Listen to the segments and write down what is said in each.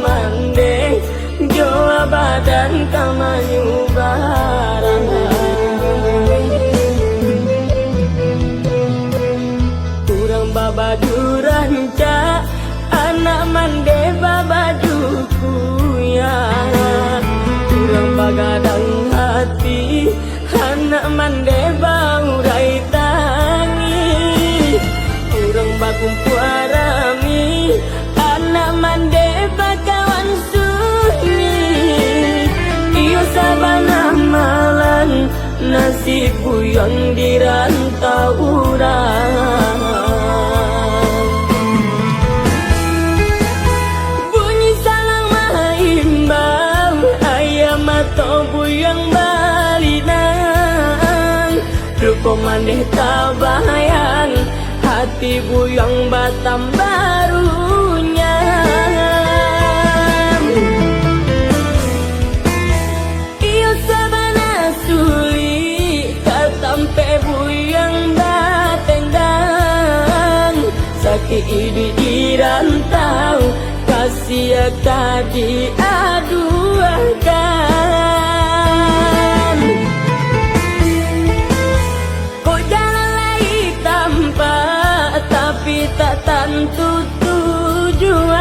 mande joa badan kamanyu barang kurang babaduran ca anak mande babaduku ya kurang bagadang hati anak mande baurai tangi kurang bakumpu arami anak mande bakawan sunyi iyo sabana malan nasibku yang dirantau orang bunyi salang mahimbang ayam atau buyang balinang rupa maneh tabayang hati buyang batam barunya iyo sabana suli katampe buyang batendang sakit idi irantau kasih kadi aduakan kok jalan lagi tanpa tapi tak tentu tujuan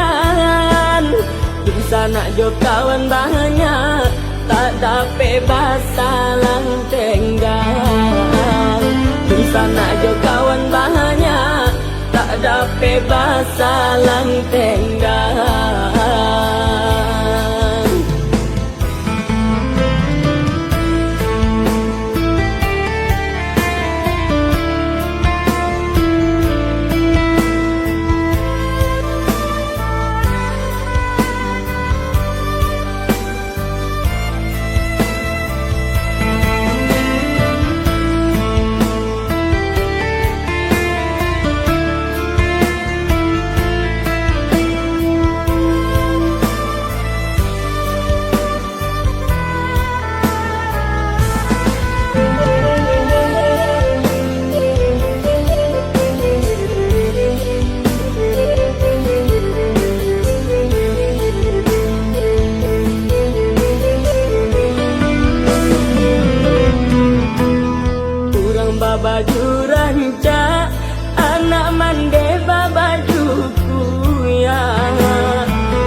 di sana jo kawan banyak tak dapat basalang tenggang di sana jo kawan banyak tak dapat basalang tenggang babajuran ca anak mande babajuku ya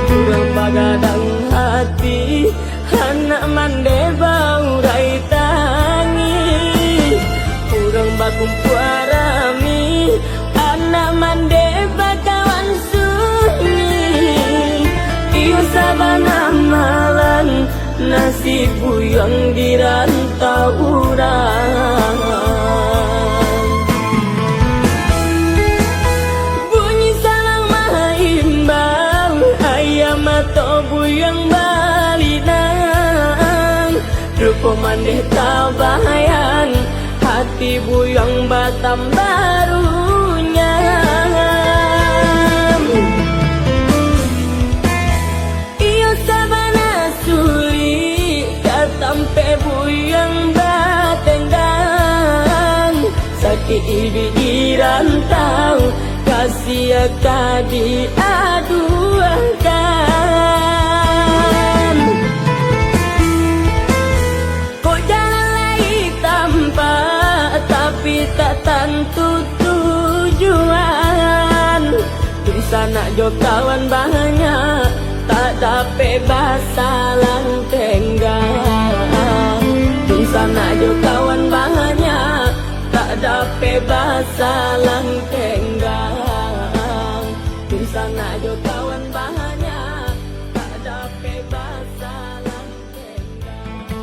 kurang bagadang hati anak mande baurai tangi kurang bakumpu arami anak mande bakawan sunyi iyo sabana malan nasibku yang dirantau orang atau buyang balinang rupa maneh tabayang hati buyang batam barunya iyo sabana suli katampe buyang batendang sakit idi irantau kasih kadi aduakan kok jalan lagi tanpa tapi tak tentu tujuan di sana jo kawan banyak tak dapat basalang tenggang di sana jo kawan banyak tak dapat basalang tenggang di sana jo kawan banyak tak dapat basalang tenggang.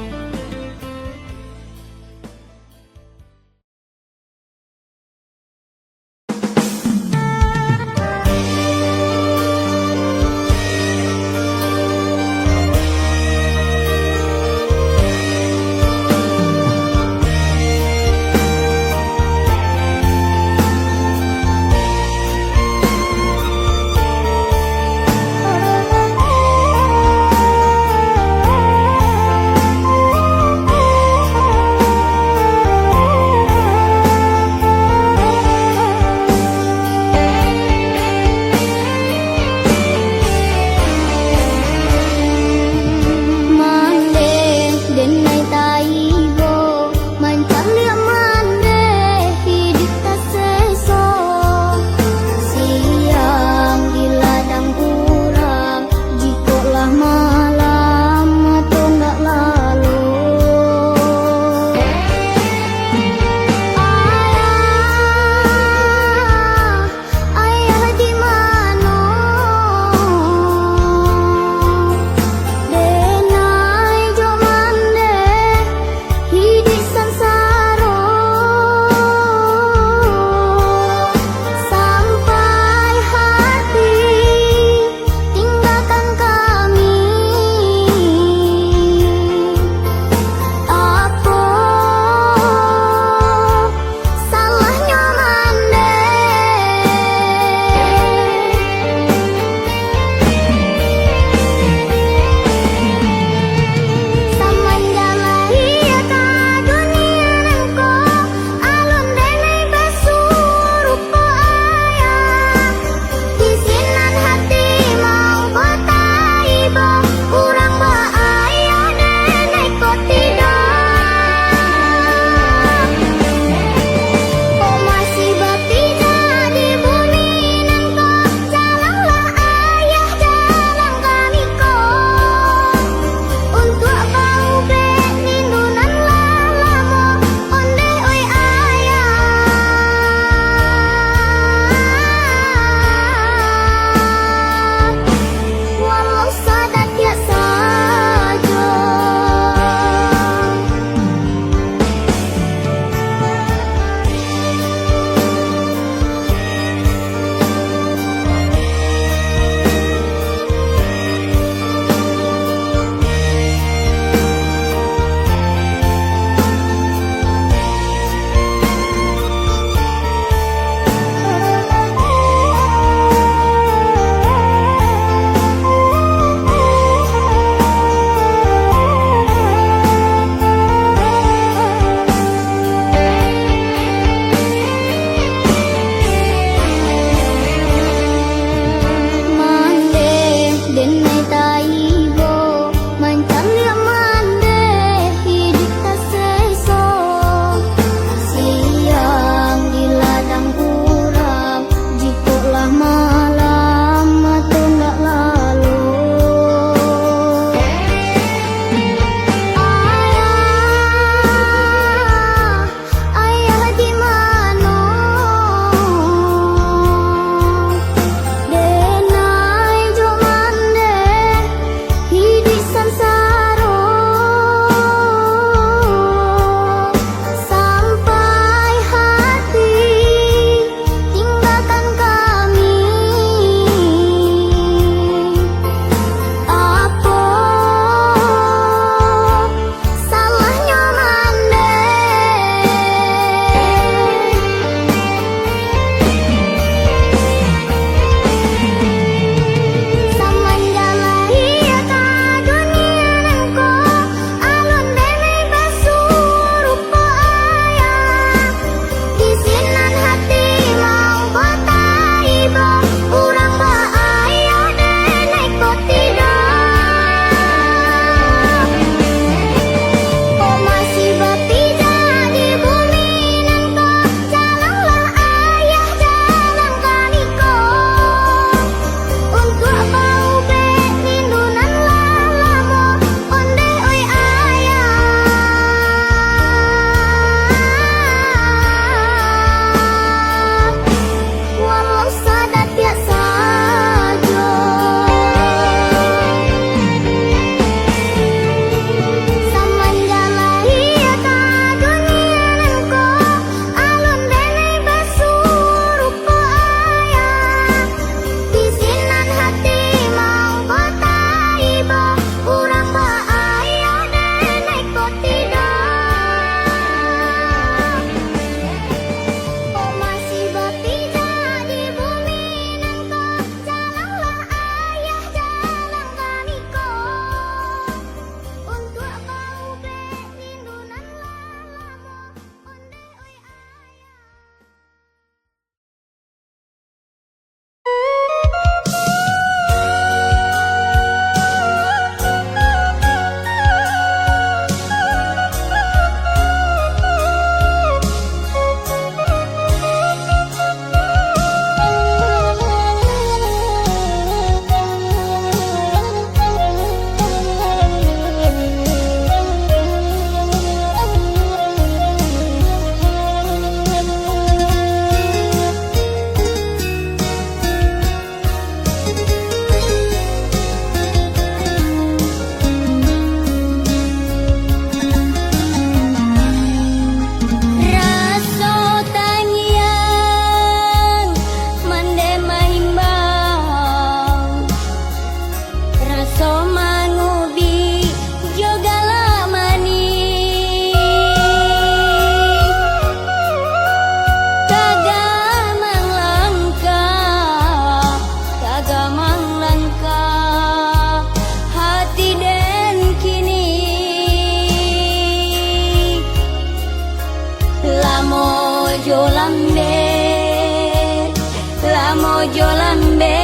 jo lambe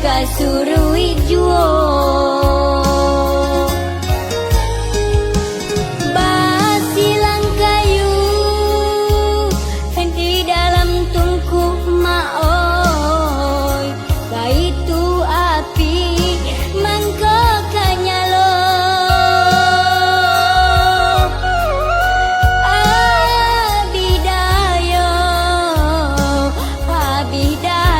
kasurui juo basilang kayu di dalam tungku maoi kaitu api mangko kanyalo abidayo abidayo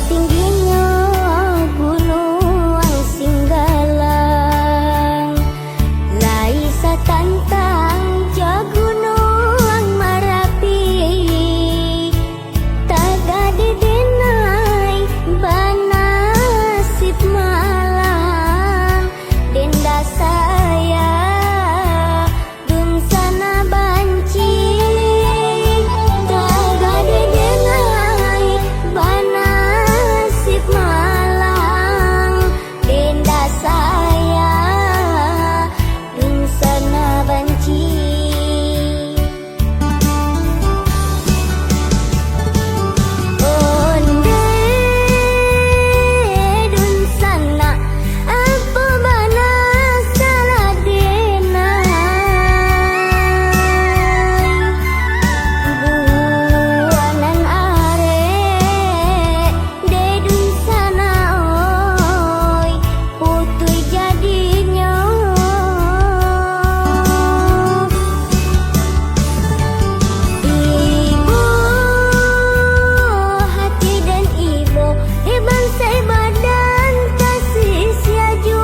tingginya gunung Singgalang, laisa tantang ja gunung Marapi, tagade denai banasip malang, denda saya dun sana banci, tagade denai banasip malang, denda saya dun sana banci. Onde dun sana apa bana salah denai, buanan are de dun sana oi putui jadinya. Ibu hati dan ibu di bangsai badan kasih siaju,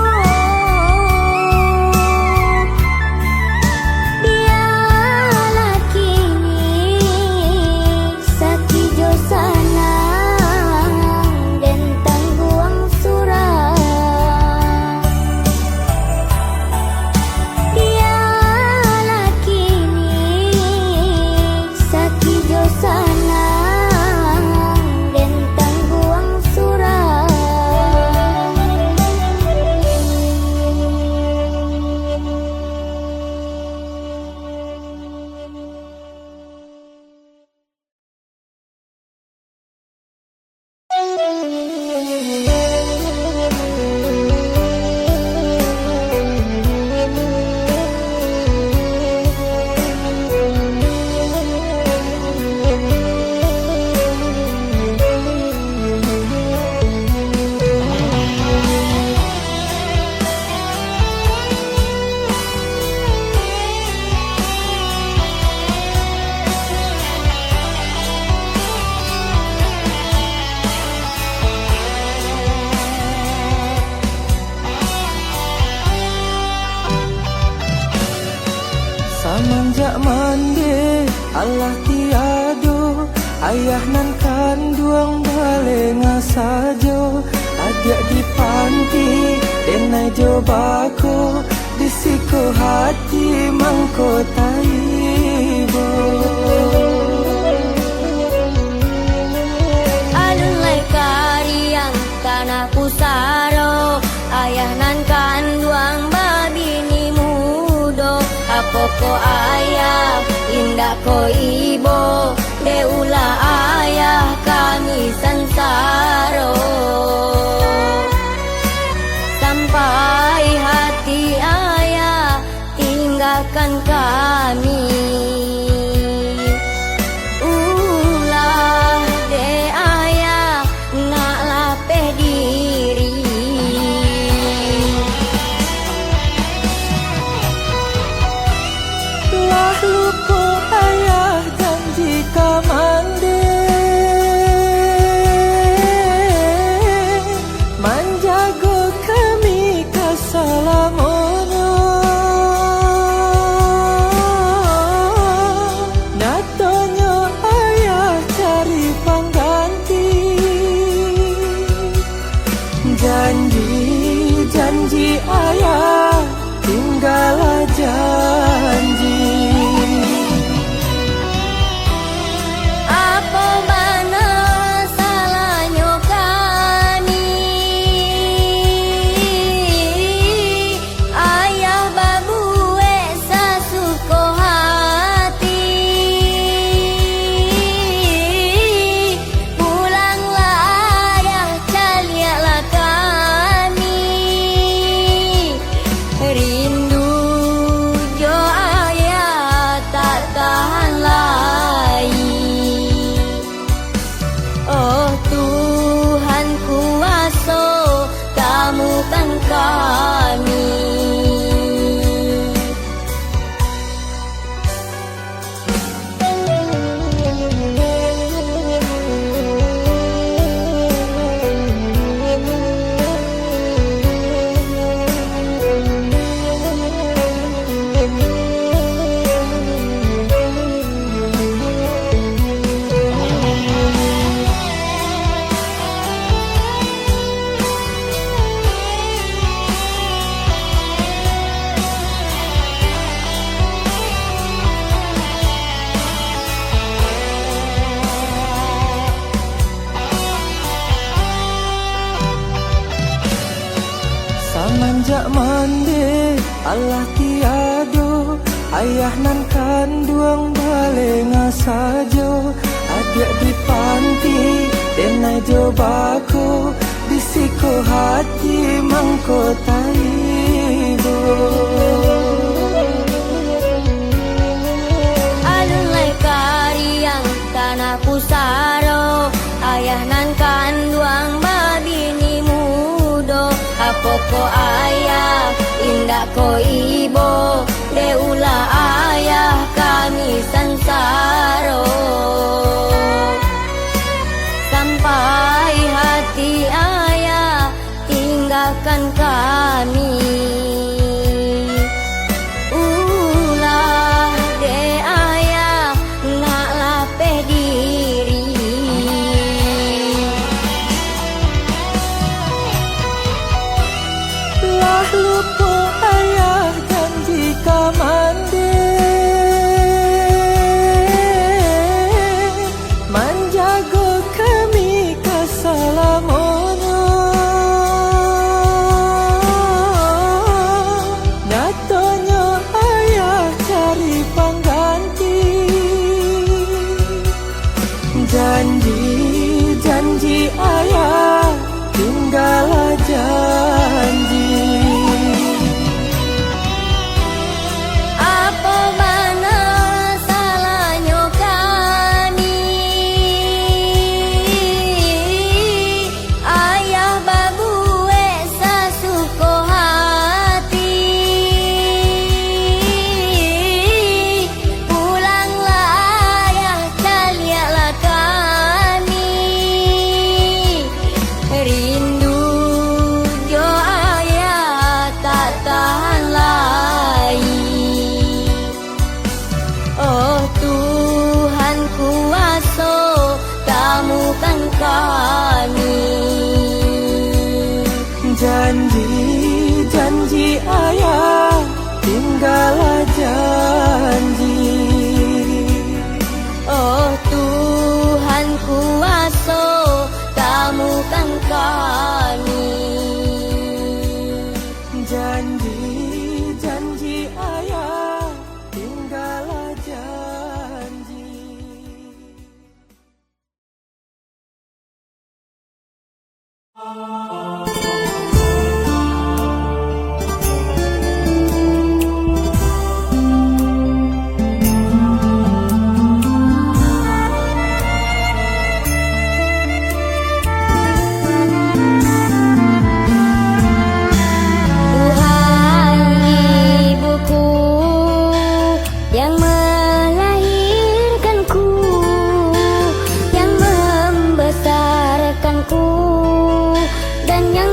biarlah kini sakijo sana dan tangguang surah, biarlah kini sakijo sana dan tangguang surah. Semenjak mandi Allah tiado, ayah nan kanduang balenga sajo, ajak di panti denai jobako, disiko hati mangko taibo. Alulai kariang tanah pusaro, ayah nan kanduang babini mudo, apoko ayah indah ko ibo, deula ayah kami sansaro, sampai hati ayah tinggalkan kami. Ulah de ayah nak lapeh diri, Lah lupa ayah janji kamande, menjaga kami kesalamannya. Nyatanya ayah cari pengganti, janji ayah tinggal janji. apa bana salahnya kami, ayah babue sasuko hati, pulanglah ayah calialah kami, rindu jo manjak mande Allah tiado, ayah nan kandung balenga sajo, adik di panti denai jobaku, bisiko hati mangkotaibo. Alulai kariang tanah pusaro, ayah nan kanduang babini mudo, apoko ayah indah ko ibo, deula ayah kami sansaro. Sampai hati ayah tinggalkan kami, ulah de ayah nak lapeh diri. Lah lupa ayah janji kamande, menjaga kami kesalamono. Nyatanya ayah cari pengganti, janji ayah tinggal janji. Apa mana salahnya kami, ayah babue sasuko hati. Pulanglah ayah, calialah kami, rindu jo ayah tak tahan lagi. Oh Tuhan kuasa, temukan kami. Janji ayah tinggal janji. Oh Tuhan kuasa, temukan kami. Janji ayah tinggal janji. Tuhan ibuku yang melahirkanku, yang membesarkanku, dan yang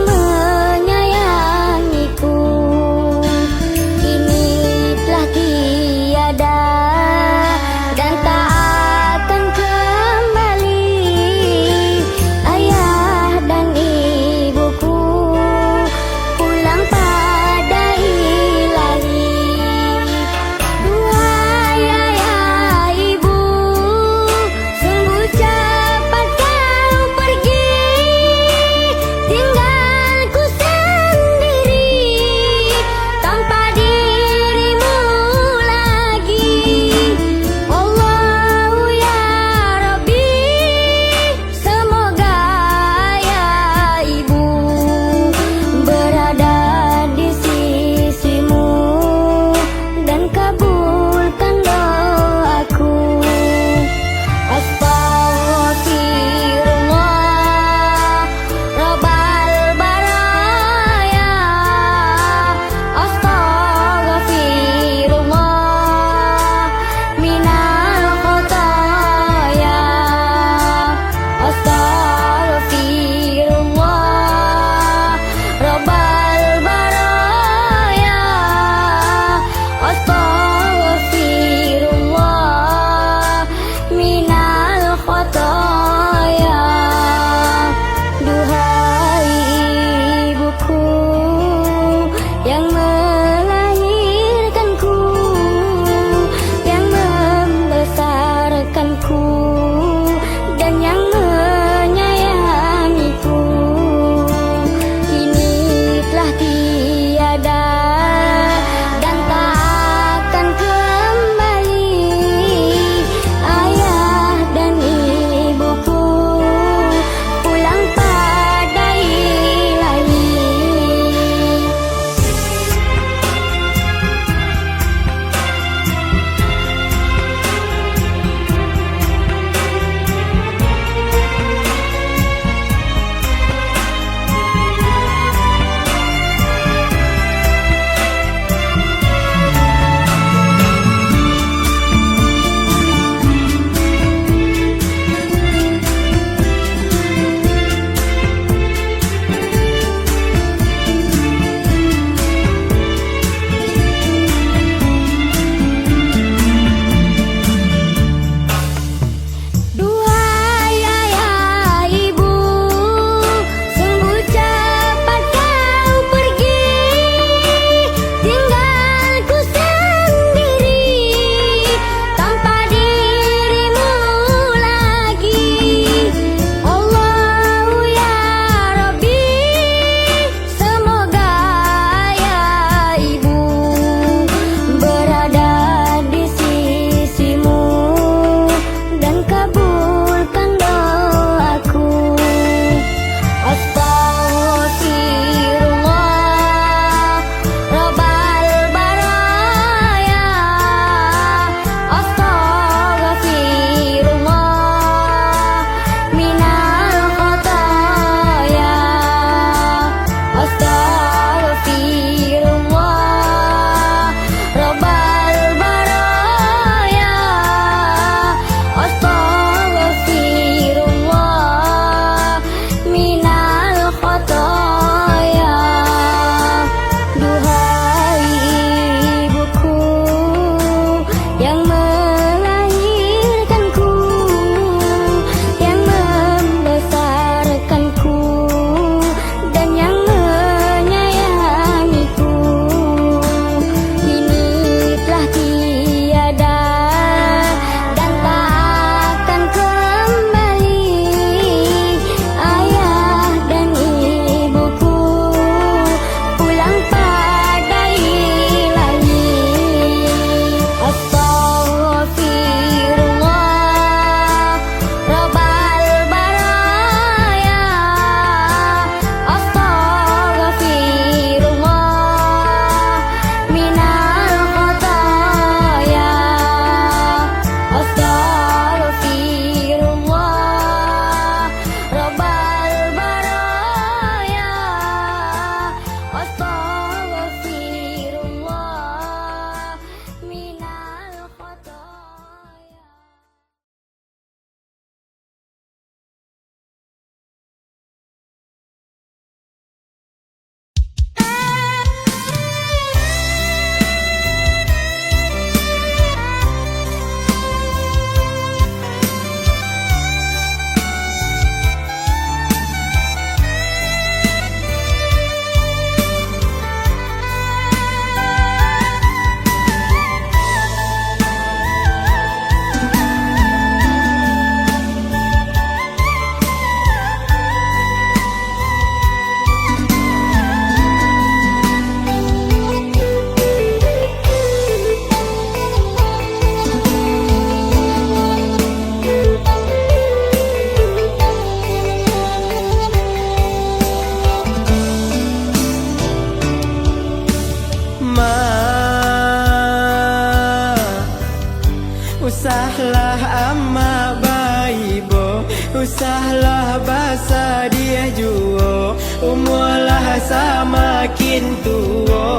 Usahlah bahasa dia juo, umurlah semakin tua.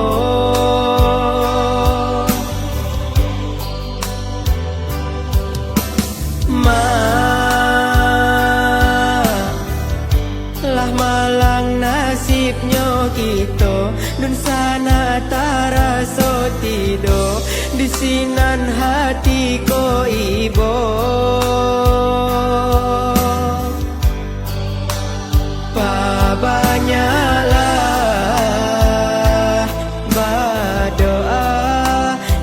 Lah malang nasibnya kita, dun sana taraso tido, di sinan hati ko ibo. Banyaklah berdoa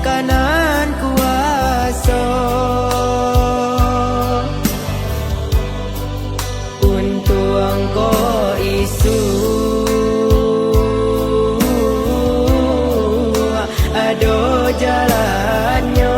kanan kuasa untuk engkau isu ado jalannya.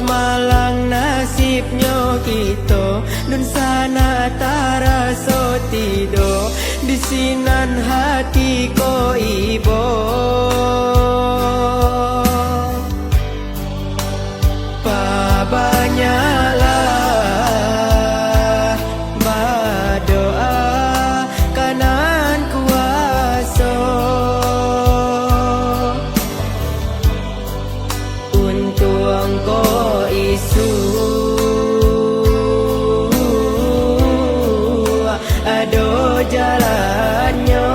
Malang nasibnya kita, dun sana taraso tido, di sinan hati ko ibo. Banyaklah berdoa kanan kuasa untuk engkau isu ado jalannya.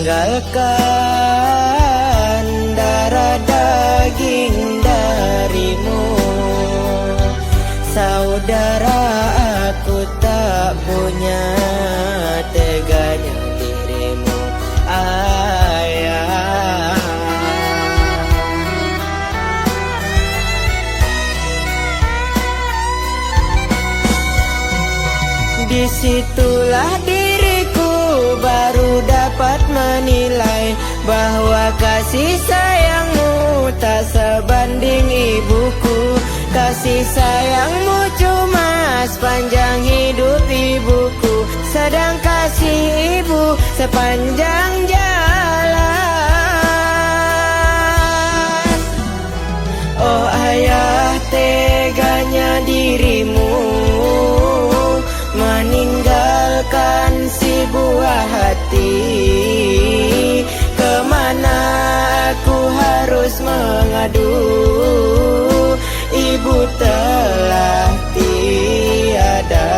tinggalkan darah daging darimu. Saudara, aku tak punya teganya dirimu, ayah. Disitulah diriku baru dapat menilai bahwa kasih sayangmu tak sebanding ibuku. Kasih sayangmu cuma sepanjang hidup ibuku, sedang kasih ibu sepanjang jalan. Oh ayah, teganya dirimu meninggalkan si buah hati. Kemana aku harus mengadu, ibu telah tiada.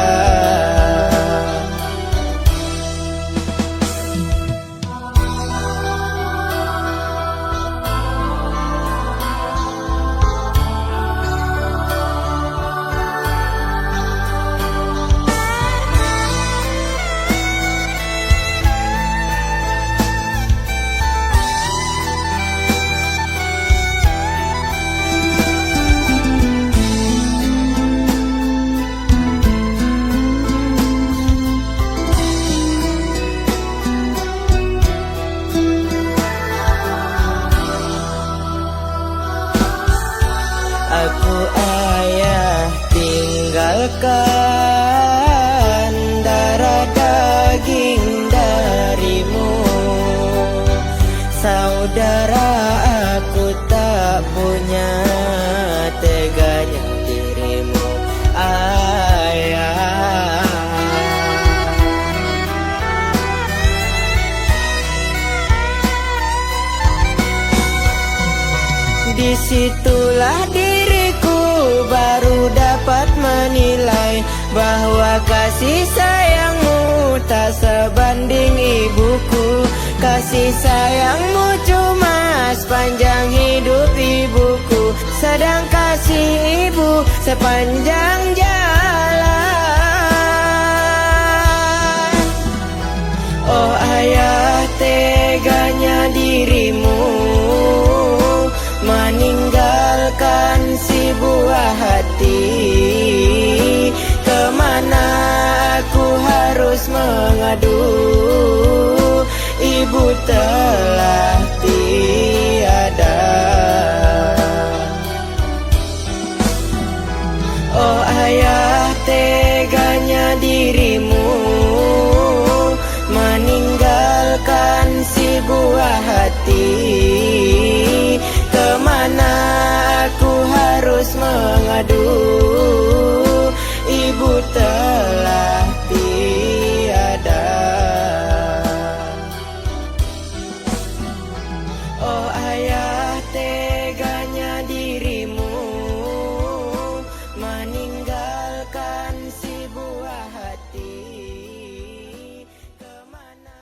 Aku ayah tinggalkan darah daging darimu. Saudara, aku tak punya teganya dirimu, ayah. Disitulah diriku baru dapat menilai bahwa kasih sayangmu tak sebanding ibuku. Kasih sayangmu cuma sepanjang hidup ibuku, sedang kasih ibu sepanjang jalan. Oh ayah, teganya dirimu meninggalkan si buah hati. Kemana aku harus mengadu, ibu telah tiada. Oh ayah, teganya dirimu meninggalkan si buah hati. Kemana aku harus mengadu, ibu telah tiada. Oh ayah, teganya dirimu meninggalkan si buah hati. Kemana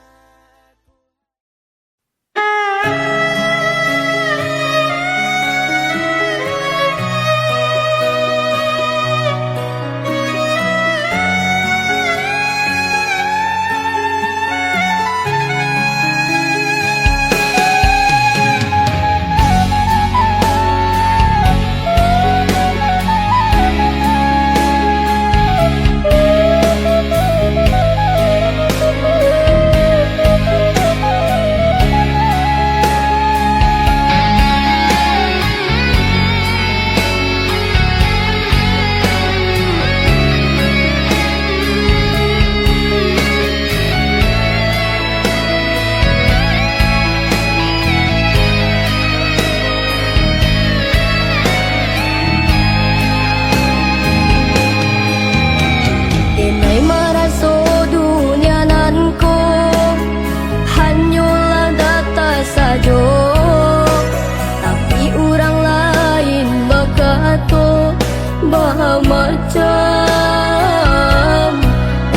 macam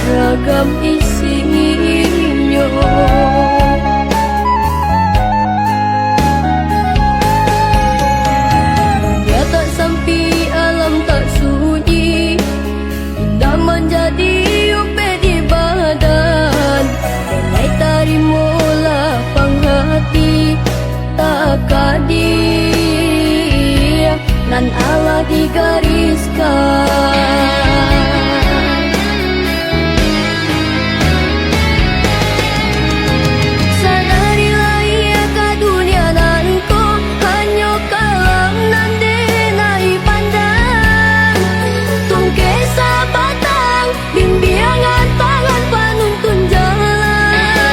ragam isinya. takdir nan Allah digariskan. Sanarilah ia ke dunia nan ko hanya kalam nan denai pandang tungke sabatang bimbingan tangan panuntun jalan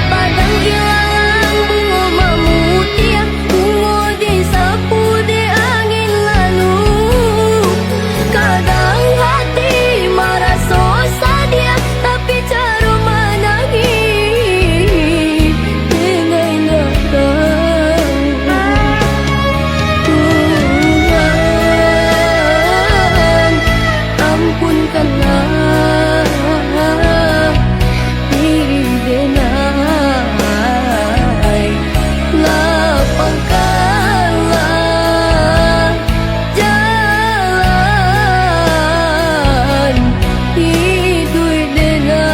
padang hilang bunga mamutia bunga disapu di angin lalu kadang hati marah sosa dia tapi cara menangis dengan datang Tuhan ampunkanlah diri denai lapangkanlah jalan hidup denai.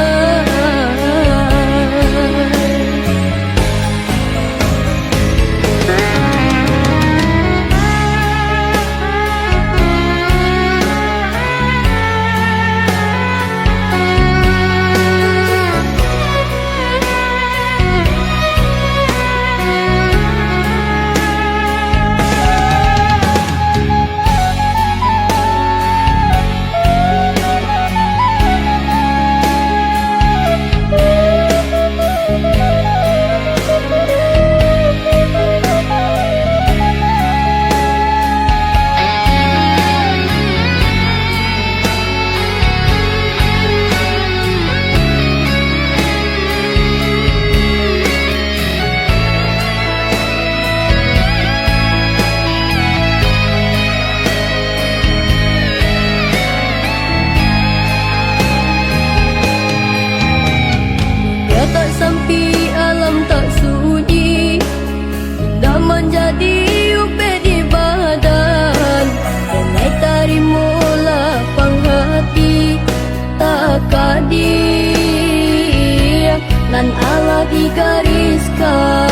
Dunia tak sampai alam tak sunyi indah menjadi upe di badan denai tarimo lapang hati tak kadir nan Allah digariskan.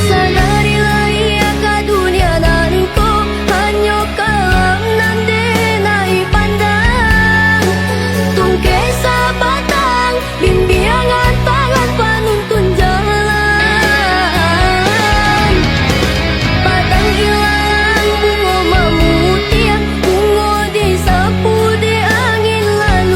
Sanarilah ia ke dunia nan ko hanya kalam nan denai pandang tungke sabatang bimbingan tangan panuntun jalan padang hilang bunga mamutia bunga disapu di angin lalu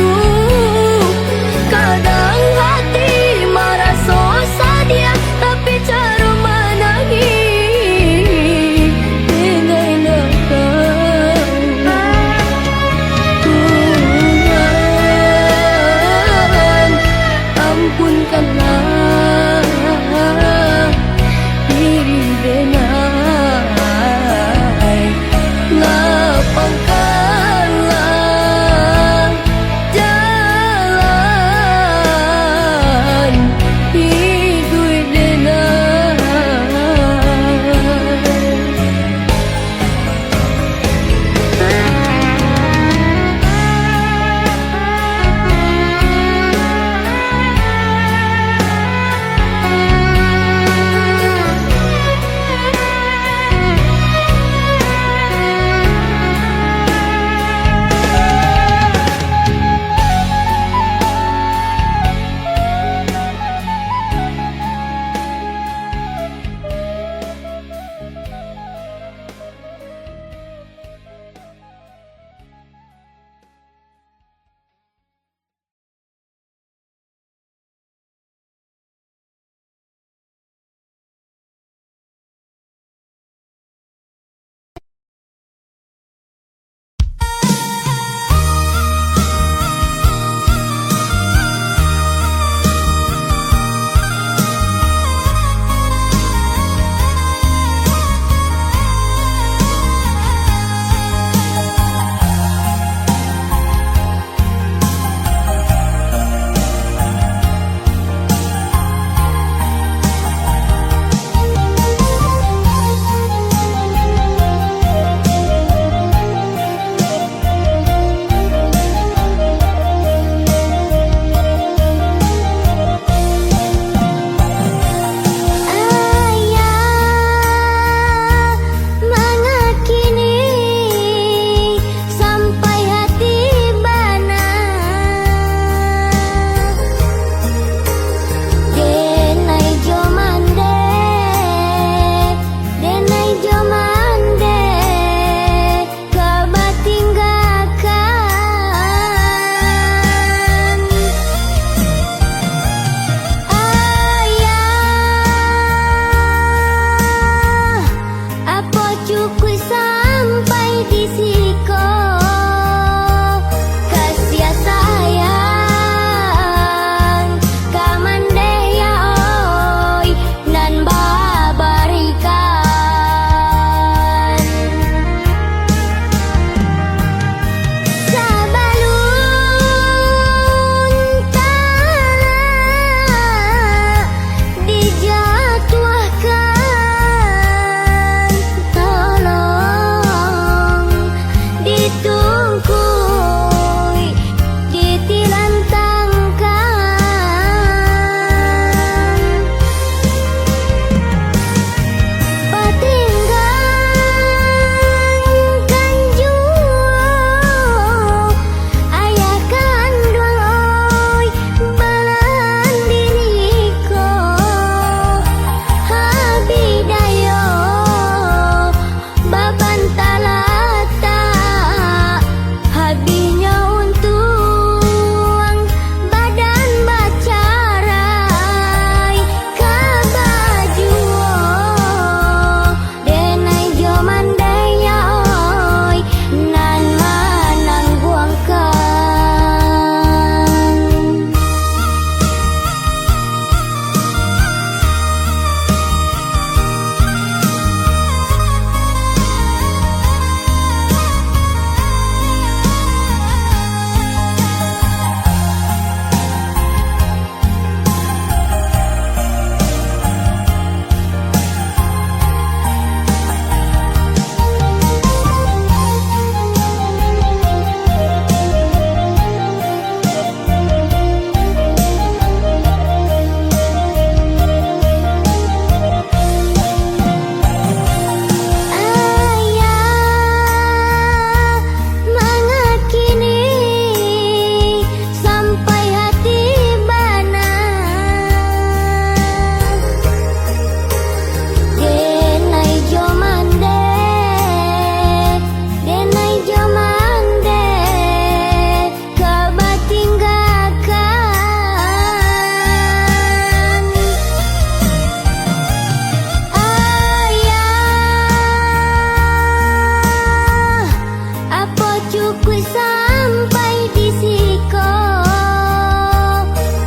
ku sampai di siko.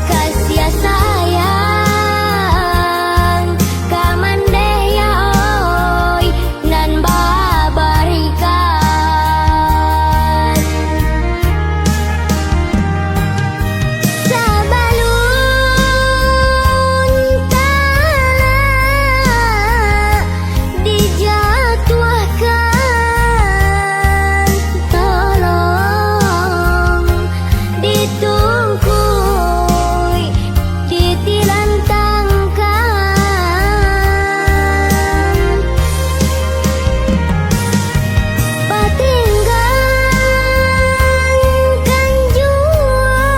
Kasih sayang kamande ya oi nan babarikan. Sabalun tala dijatuhkan, tolong ditungkui, ditilantangkan. Patinggalkan jua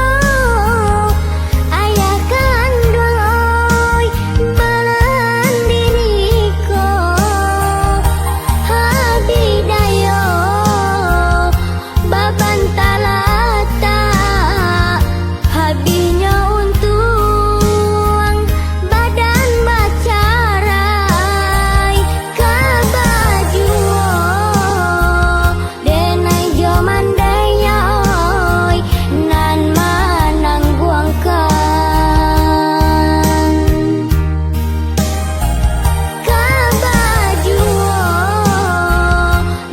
ayah kandung oi balan diriko. Habidayo baban talata habisnya untung badan bacarai kabajuo denai jomandaya oi nan manangguangkan. Kabajuo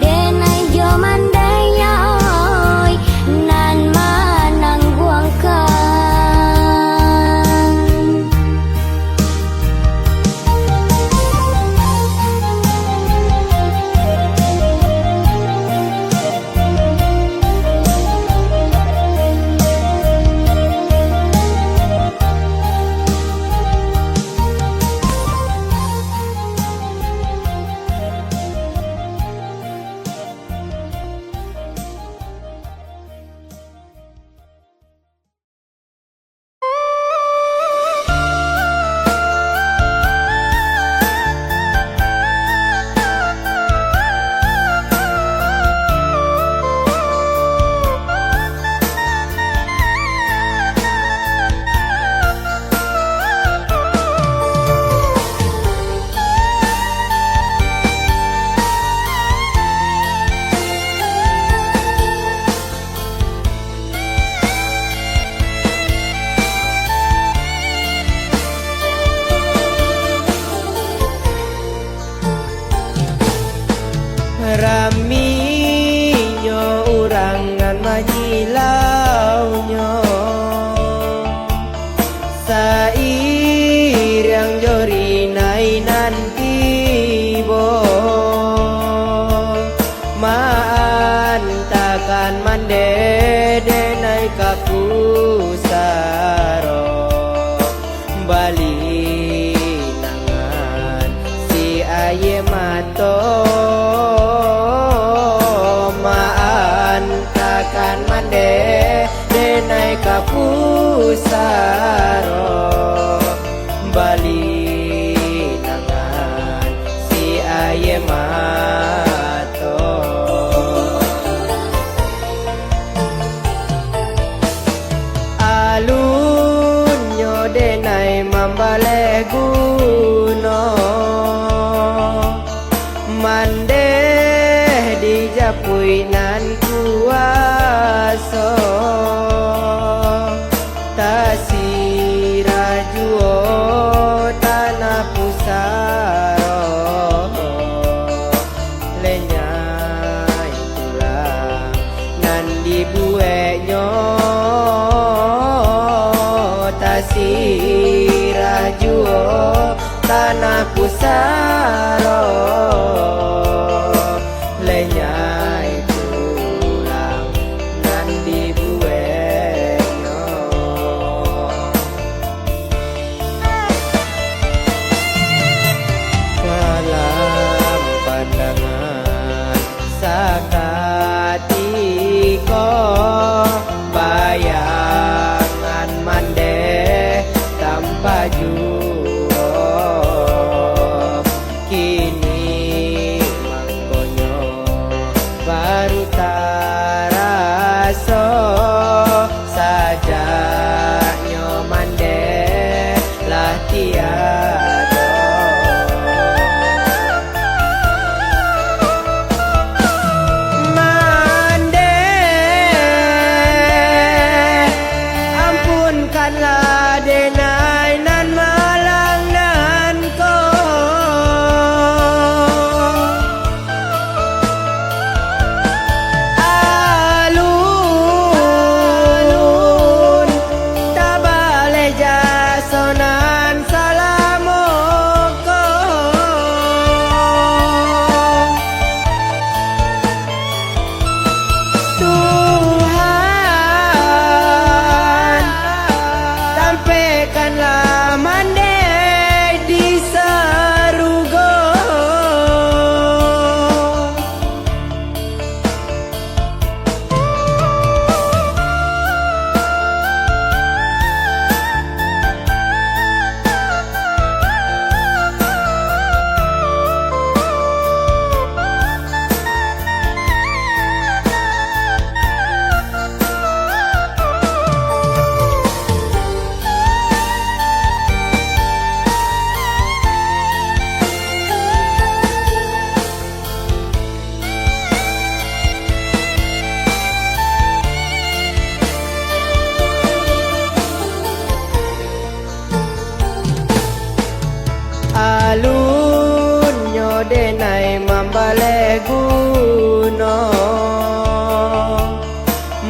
denai jomandaya oi nan manangguangkan. Raminyo urangan majilaunya sairiang jorinai nanti bo maan takkan mande denai kapusaro bali nangan si aye mato kan mande denai kapusaro bali nangan si aye mato. Alunyo denai mambale guno mande dijapui nan kuaso tasirajuo tanah pusaro lenyai tulang nan dibuenyo tasirajuo tanah pusaro lenyai tulang nan dibuenyo. Dalam pandangan sakatiko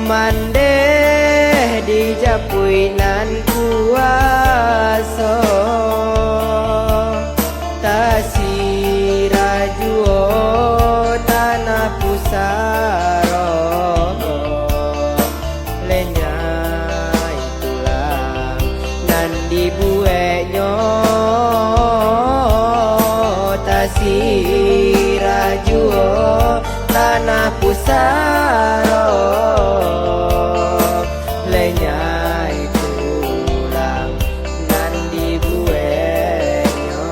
mande dijapui nan kuaso tasirajuo tanah pusaro lenyai tulang nan dibuenyo tasirajuo tanah pusaro lenyai tulang nan dibuenyo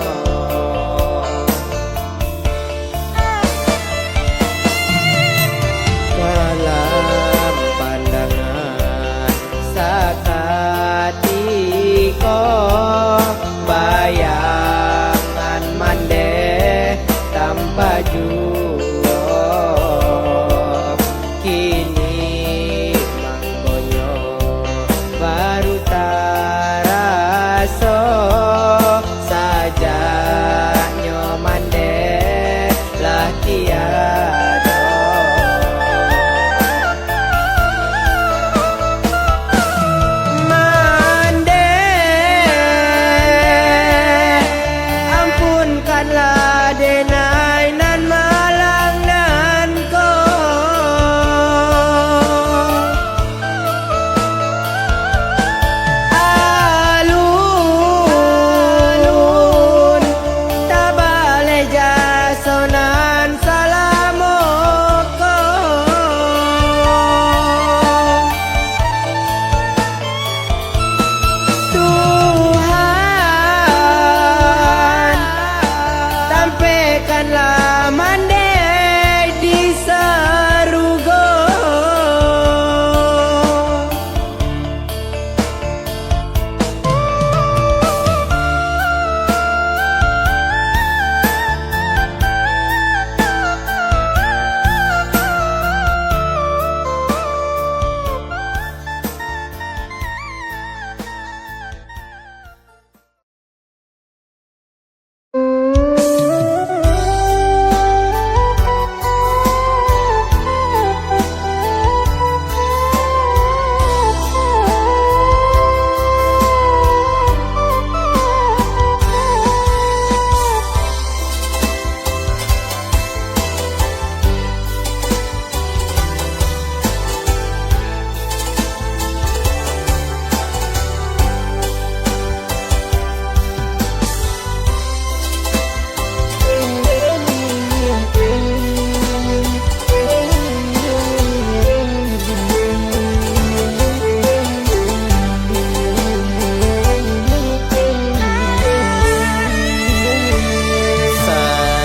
dalam pandangan sakatiko bayangan mande tanpa juo kini mangkonyo baru taraso saja nyomande lah tiado mande ampunkanlah denai nan malang nan ko alun tabale jasonan salamoko Tuhan tampaikanlah mande di sarugo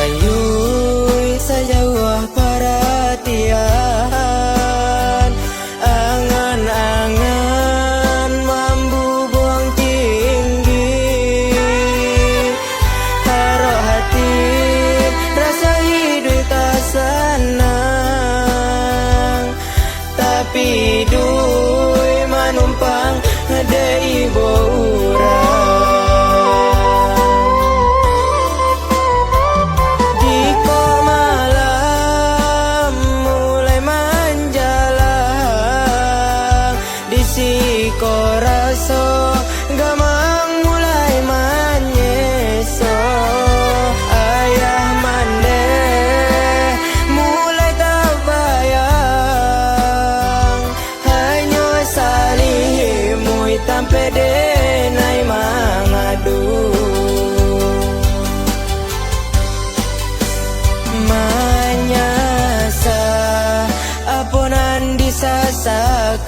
sayui sejauh perhatian angan-angan mambu buang tinggi taruh hati rasa hidup tak senang tapi dui manumpang ngedei borang Diko malam mulai menjalang disiko raso gamang mulai menyeso ayah mande mulai tak bayang hanya salimui tampe denai mangadu manyasa apunan disasakan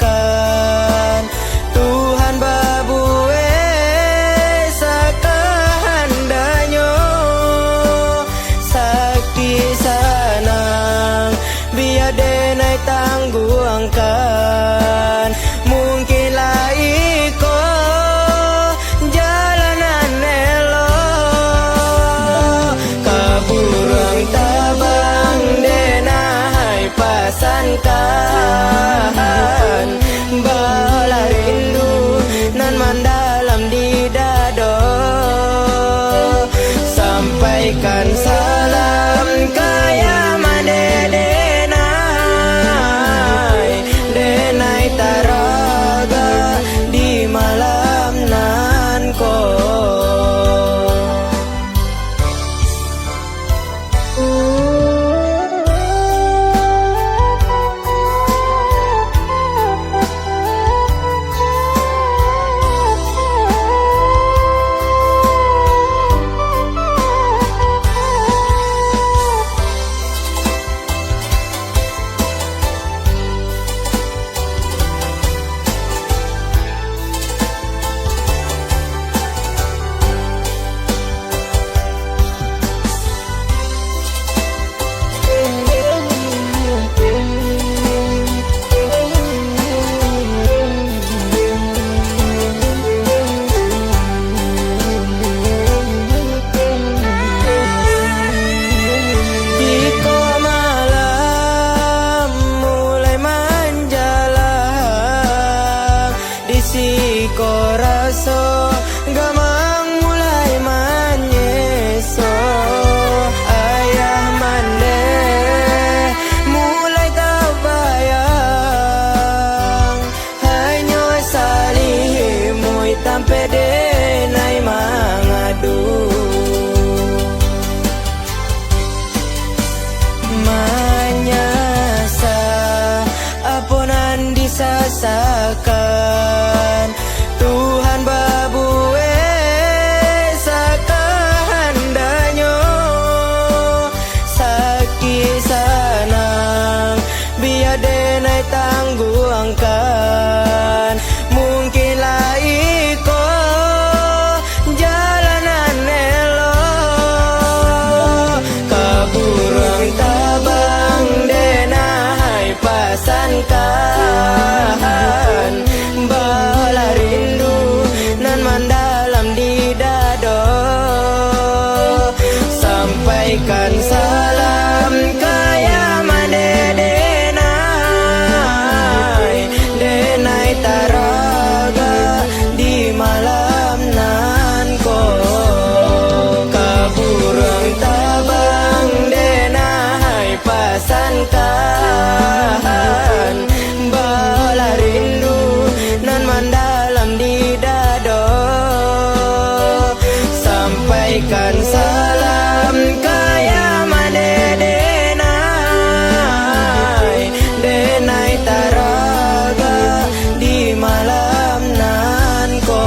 Tuhan babue sakahandanyo sakti sanang biar denai tangguangkan mungkinlah iko jalanan elo kaburang tabang denai pasankan ko raso gamang mulai manyeso ayah mande mulai tak bayang hanya salimui tampe denai mangadu manyasa apunan disasakan Tuhan babue sakahandanyo sakit sanang biar denai tangguangkan mungkin lah iko jalanan elo kaburang tabang denai pasankan bala rindu nan mendalam di dado sampaikan salam kaya madedenai denai taraga di malam nan ko kaburang tabang denai pasankan bala rindu nan mendalam di dado sampaikan salam kaya madedenai denai taraga di malam nan ko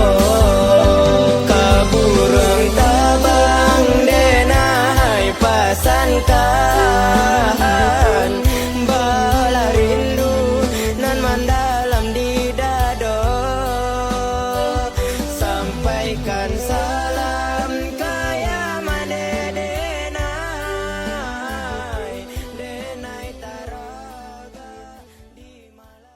kaburang tabang denai pasankan bala rindu nan mendalam di dado sampaikan salam kaya madedenai denai taraga di malam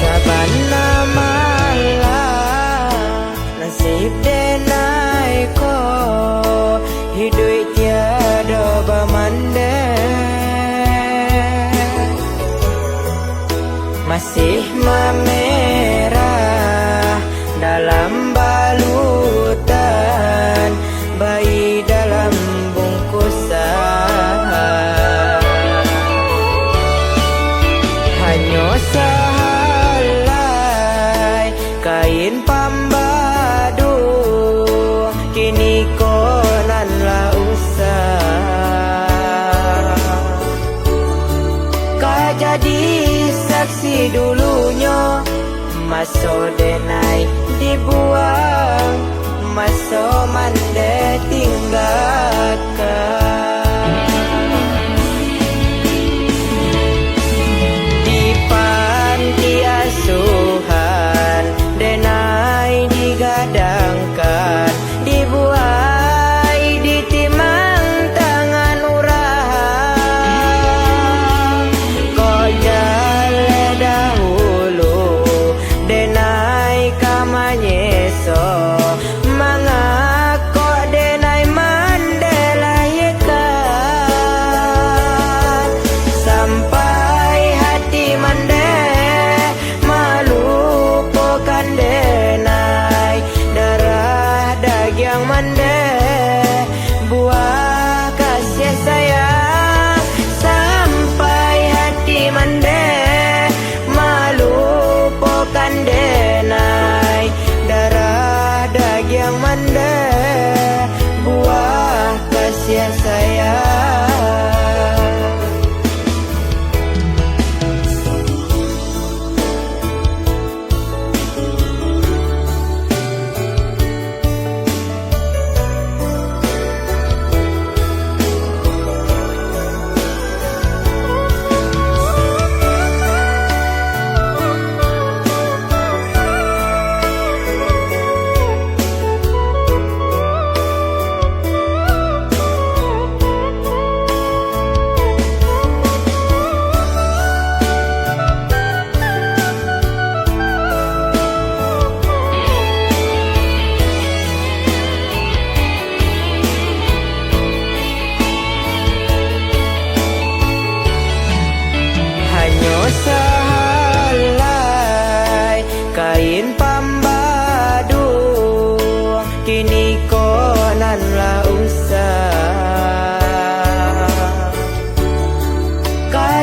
sabana malam nasib denai ko hidup tiada bamande masih memerah dalam balutan bayi dalam bungkusan hanya sehelai kain pambadu kini konan lah usah kau jadi saksi dulunya maso denai dibuang maso mande tinggalkan di panti asuhan denai digadangkan dibuai di timang tangan urang kau jale dahulu denai kamanyeso mangako denai mandela yeka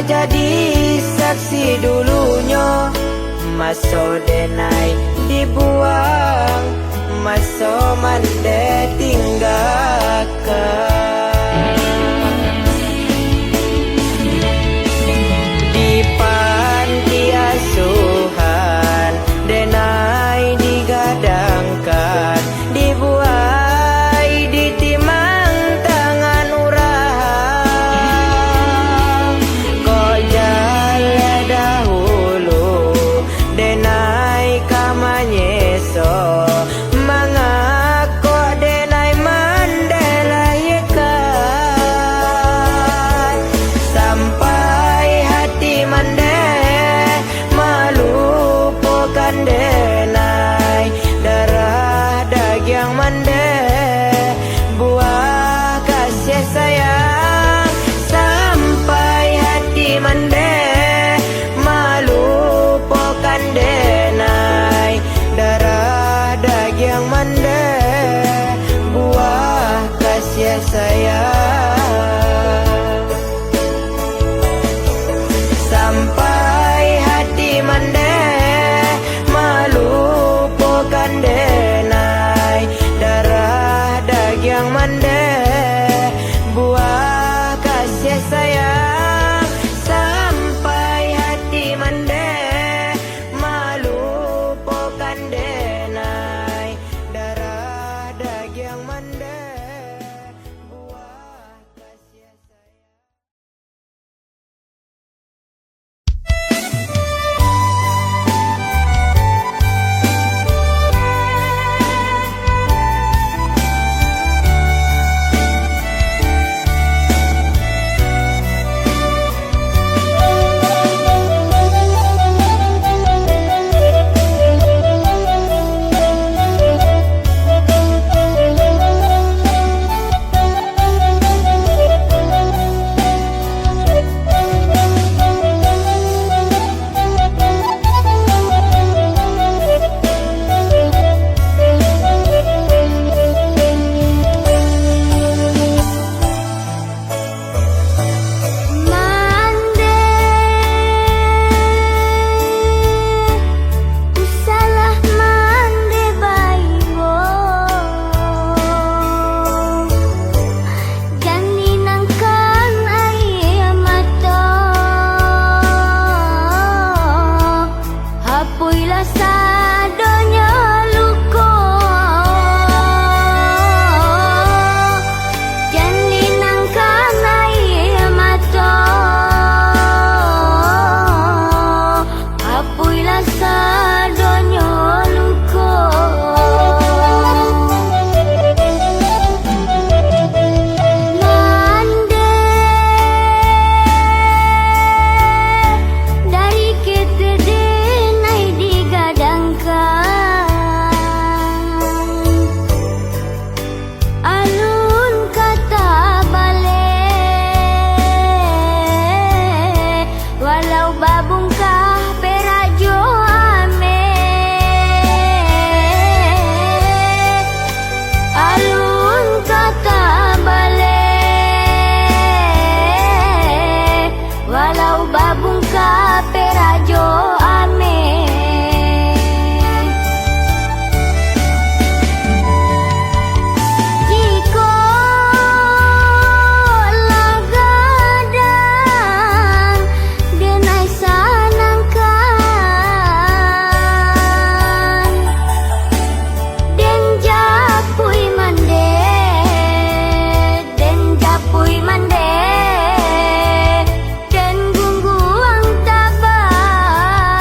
jadi saksi dulunya. Maso denai dibuang, maso mande tinggalkan. Di panti asuhan denai digadangkan, dibuai ditimang tangan urang. Kok jale dahulu denai kamanyeso, mangako denai mandelahirkan. Sampai hati mande melupakan denai, darah daging mande buah kasih sayang. Sampai hati mande melupakan denai, darah daging mande buah kasih sayang. Sampai hati mande melupakan denai, darah daging mande buah kasih sayang. Sampai hati mande melupakan denai, darah daging mande buah kasih sayang. Mande dan gungguang tabah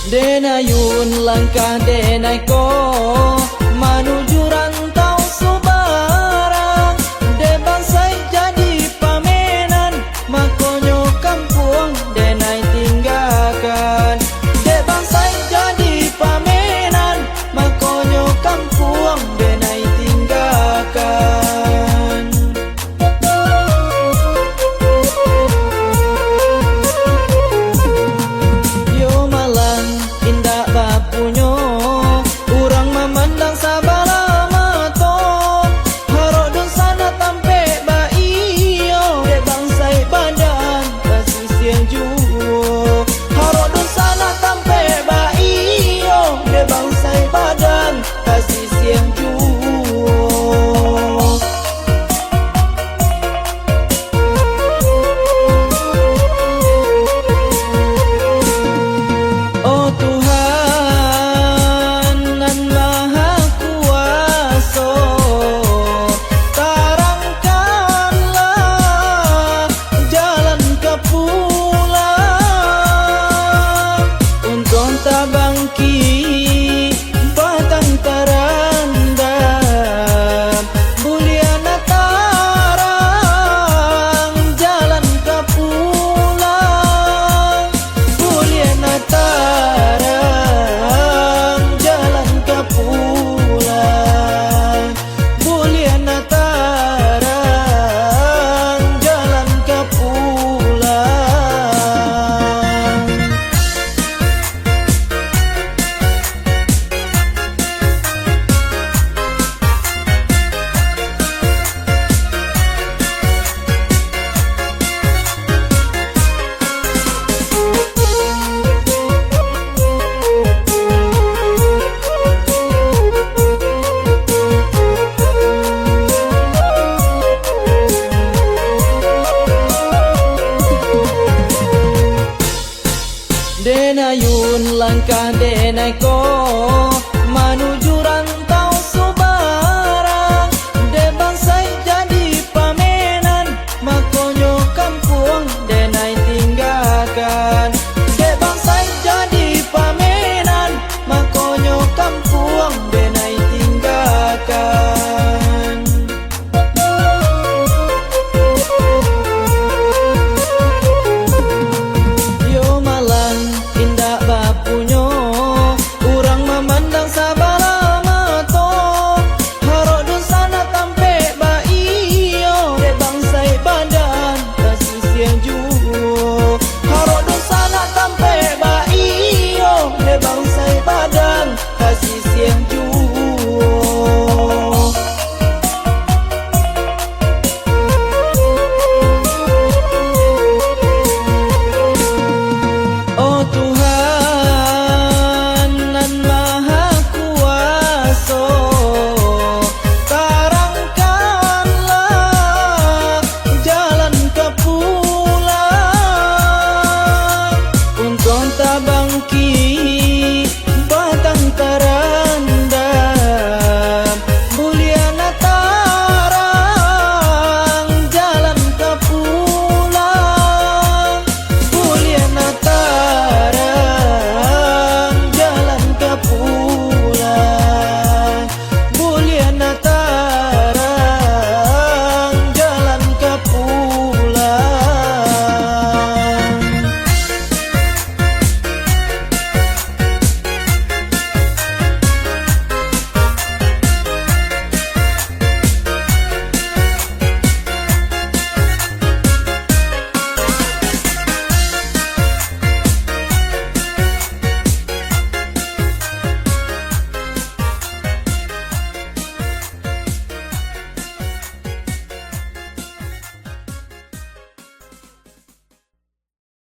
Denayun langkah denai ko menuju rantau Subarang. De bansai jadi pamenan, makonyo kampung denai tinggalkan. De bansai jadi pamenan, makonyo kampung denai tinggalkan. Yo malang indah bapunyo, urang memandang sabala mato. Harok dun sana tampe baiyo, de bangsai badan kasih siang juo. Harok dun sana tampe baiyo, de bangsai badan kasih siang juo. Oh Tuhan nan Maha Kuasa, terangkanlah jalan ke pulang. Untung tabangki batang terandam, buliana tarang jalan ke pulang. Buliana tarang jalan ke pulang. Buliana tarang jalan ke pulang. Denayun langkah denai ko